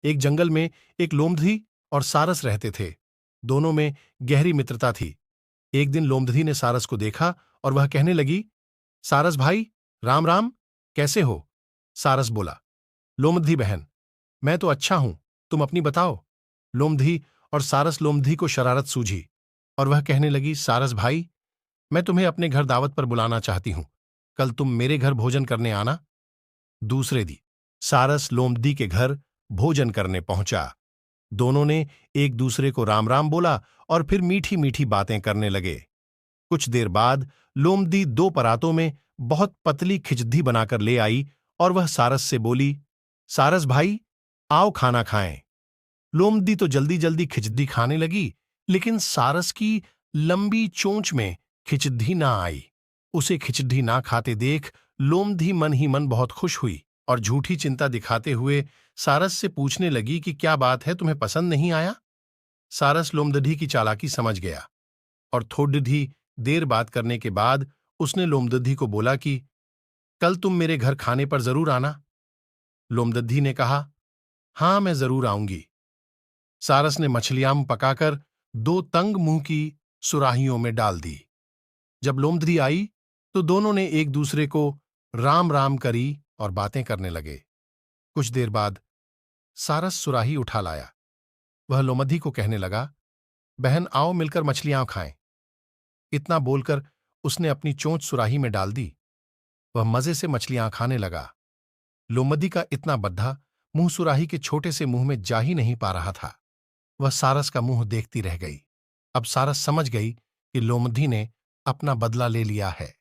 एक जंगल में एक लोमधी और सारस रहते थे। दोनों में गहरी मित्रता थी। एक दिन लोमधी ने सारस को देखा और वह कहने लगी, सारस भाई, राम राम, कैसे हो? सारस बोला, लोमधी बहन, मैं तो अच्छा हूं, तुम अपनी बताओ। लोमधी और सारस लोमधी को शरारत सूझी और वह कहने लगी, सारस भाई, मैं तुम्हें अपने घर दावत पर बुलाना चाहती हूं। कल तुम मेरे घर भोजन करने आना। दूसरे दिन सारस लोमधी के घर भोजन करने पहुंचा। दोनों ने एक दूसरे को राम राम बोला और फिर मीठी मीठी बातें करने लगे। कुछ देर बाद लोमड़ी दो परातों में बहुत पतली खिचड़ी बनाकर ले आई और वह सारस से बोली, सारस भाई, आओ खाना खाएं। लोमड़ी तो जल्दी जल्दी खिचड़ी खाने लगी, लेकिन सारस की लंबी चोंच में खिचड़ी ना आई। उसे खिचड़ी ना खाते देख लोमड़ी मन ही मन बहुत खुश हुई और झूठी चिंता दिखाते हुए सारस से पूछने लगी कि क्या बात है, तुम्हें पसंद नहीं आया? सारस लोमड़ी की चालाकी समझ गया और थोड़ी देर बात करने के बाद उसने लोमड़ी को बोला कि कल तुम मेरे घर खाने पर जरूर आना। लोमड़ी ने कहा, हां, मैं जरूर आऊंगी। सारस ने मछलियां पकाकर दो तंग मुंह की सुराहियों में डाल दी। जब लोमड़ी आई तो दोनों ने एक दूसरे को राम राम करी और बातें करने लगे। कुछ देर बाद सारस सुराही उठा लाया। वह लोमड़ी को कहने लगा, बहन आओ मिलकर मछलियां खाएं। इतना बोलकर उसने अपनी चोंच सुराही में डाल दी। वह मजे से मछलियां खाने लगा। लोमड़ी का इतना बद्धा मुंह सुराही के छोटे से मुंह में जा ही नहीं पा रहा था। वह सारस का मुंह देखती रह गई। अब सारस समझ गई कि लोमड़ी ने अपना बदला ले लिया है।